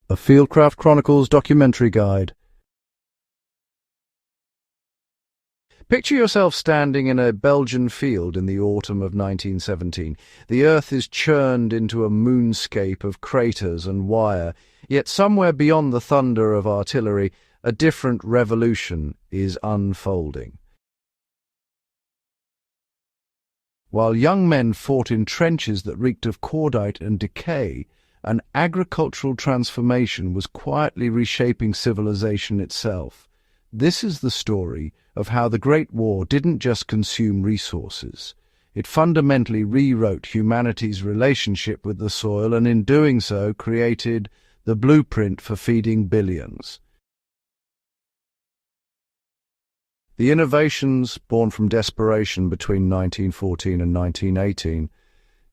A Fieldcraft Chronicles documentary guide. Picture yourself standing in a Belgian field in the autumn of 1917. The earth is churned into a moonscape of craters and wire, yet somewhere beyond the thunder of artillery, a different revolution is unfolding. While young men fought in trenches that reeked of cordite and decay, an agricultural transformation was quietly reshaping civilization itself. This is the story of how the Great War didn't just consume resources. It fundamentally rewrote humanity's relationship with the soil and in doing so created the blueprint for feeding billions. The innovations born from desperation between 1914 and 1918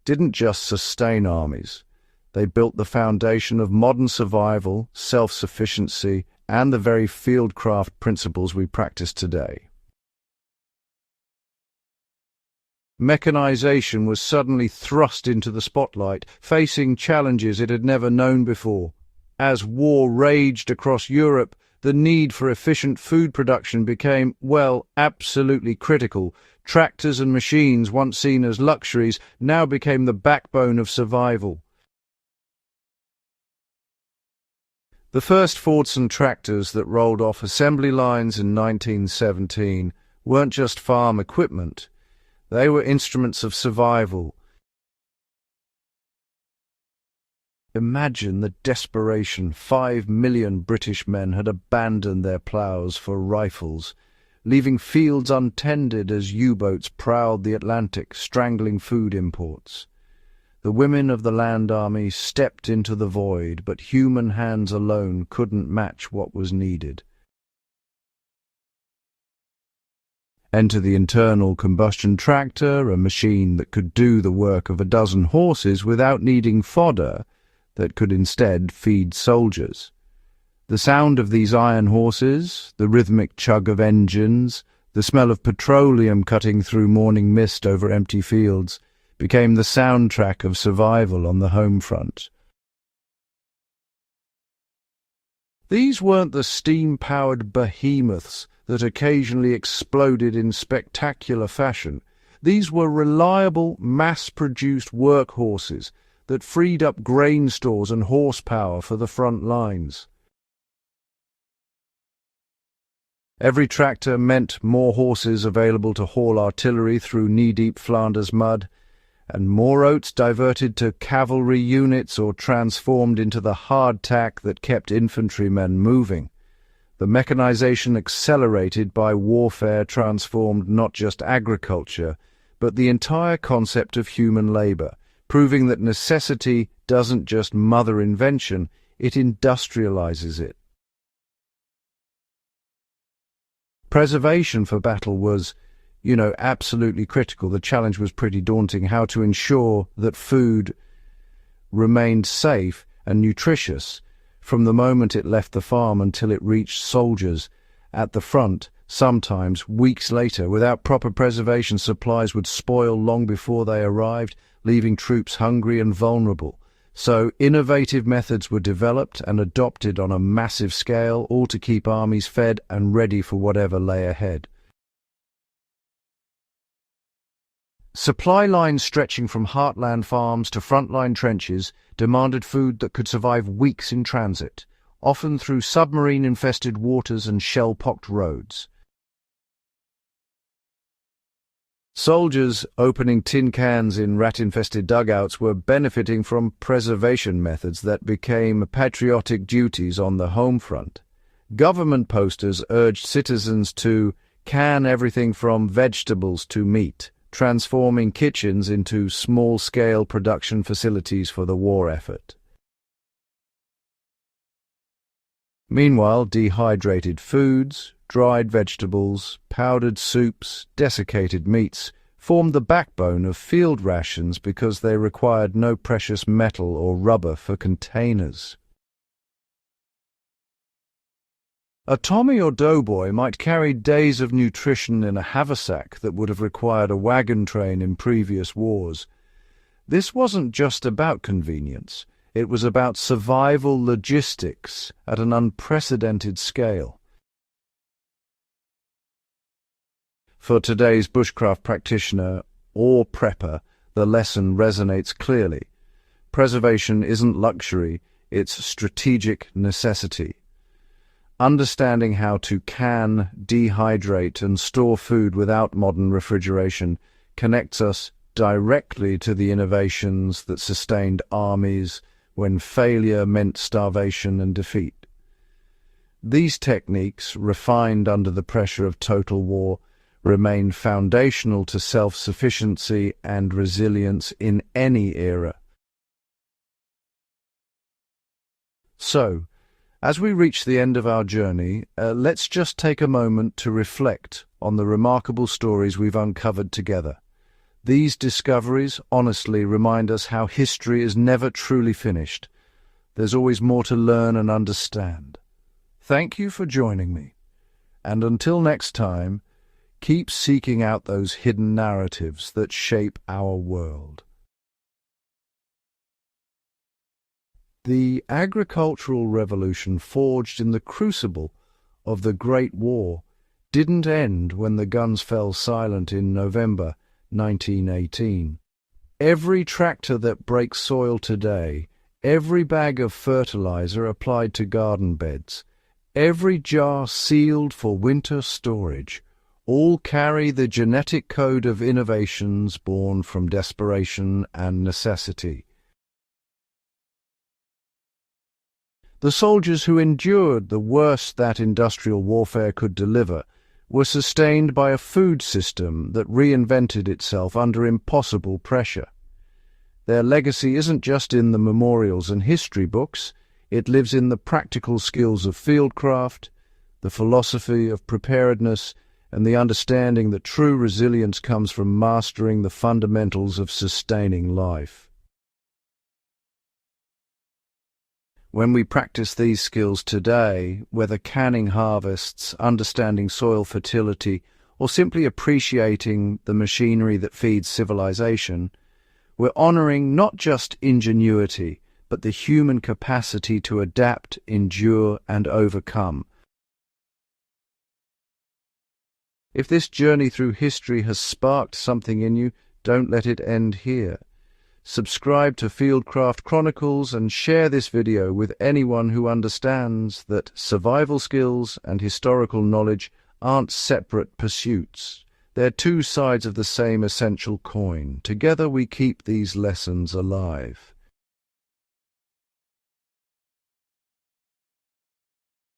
didn't just sustain armies. They built the foundation of modern survival, self-sufficiency, and the very fieldcraft principles we practice today. Mechanization was suddenly thrust into the spotlight, facing challenges it had never known before. As war raged across Europe, the need for efficient food production became, well, absolutely critical. Tractors and machines, once seen as luxuries, now became the backbone of survival. The first Fordson tractors that rolled off assembly lines in 1917 weren't just farm equipment. They were instruments of survival. Imagine the desperation. 5 million British men had abandoned their ploughs for rifles, leaving fields untended as U-boats prowled the Atlantic, strangling food imports. The women of the land army stepped into the void, but human hands alone couldn't match what was needed. Enter the internal combustion tractor, a machine that could do the work of a dozen horses without needing fodder, that could instead feed soldiers. The sound of these iron horses, the rhythmic chug of engines, the smell of petroleum cutting through morning mist over empty fields, became the soundtrack of survival on the home front. These weren't the steam-powered behemoths that occasionally exploded in spectacular fashion. These were reliable, mass-produced workhorses that freed up grain stores and horsepower for the front lines. Every tractor meant more horses available to haul artillery through knee-deep Flanders mud, and more oats diverted to cavalry units or transformed into the hardtack that kept infantrymen moving. The mechanization accelerated by warfare transformed not just agriculture, but the entire concept of human labor, proving that necessity doesn't just mother invention, it industrializes it. Preservation for battle was, absolutely critical. The challenge was pretty daunting, how to ensure that food remained safe and nutritious from the moment it left the farm until it reached soldiers at the front. Sometimes, weeks later, without proper preservation, supplies would spoil long before they arrived, leaving troops hungry and vulnerable. So innovative methods were developed and adopted on a massive scale, all to keep armies fed and ready for whatever lay ahead. Supply lines stretching from heartland farms to frontline trenches demanded food that could survive weeks in transit, often through submarine-infested waters and shell-pocked roads. Soldiers opening tin cans in rat-infested dugouts were benefiting from preservation methods that became patriotic duties on the home front. Government posters urged citizens to can everything from vegetables to meat, transforming kitchens into small-scale production facilities for the war effort. Meanwhile, dehydrated foods, dried vegetables, powdered soups, desiccated meats formed the backbone of field rations because they required no precious metal or rubber for containers. A Tommy or Doughboy might carry days of nutrition in a haversack that would have required a wagon train in previous wars. This wasn't just about convenience. It was about survival logistics at an unprecedented scale. For today's bushcraft practitioner or prepper, the lesson resonates clearly. Preservation isn't luxury, it's strategic necessity. Understanding how to can, dehydrate, and store food without modern refrigeration connects us directly to the innovations that sustained armies when failure meant starvation and defeat. These techniques, refined under the pressure of total war, remain foundational to self-sufficiency and resilience in any era. So, as we reach the end of our journey, let's just take a moment to reflect on the remarkable stories we've uncovered together. These discoveries honestly remind us how history is never truly finished. There's always more to learn and understand. Thank you for joining me. And until next time, keep seeking out those hidden narratives that shape our world. The agricultural revolution forged in the crucible of the Great War didn't end when the guns fell silent in November 1918. Every tractor that breaks soil today, every bag of fertilizer applied to garden beds, every jar sealed for winter storage, all carry the genetic code of innovations born from desperation and necessity. The soldiers who endured the worst that industrial warfare could deliver were sustained by a food system that reinvented itself under impossible pressure. Their legacy isn't just in the memorials and history books, it lives in the practical skills of fieldcraft, the philosophy of preparedness, and the understanding that true resilience comes from mastering the fundamentals of sustaining life. When we practice these skills today, whether canning harvests, understanding soil fertility, or simply appreciating the machinery that feeds civilization, we're honoring not just ingenuity, but the human capacity to adapt, endure, and overcome. If this journey through history has sparked something in you, don't let it end here. Subscribe to Fieldcraft Chronicles and share this video with anyone who understands that survival skills and historical knowledge aren't separate pursuits. They're two sides of the same essential coin. Together we keep these lessons alive.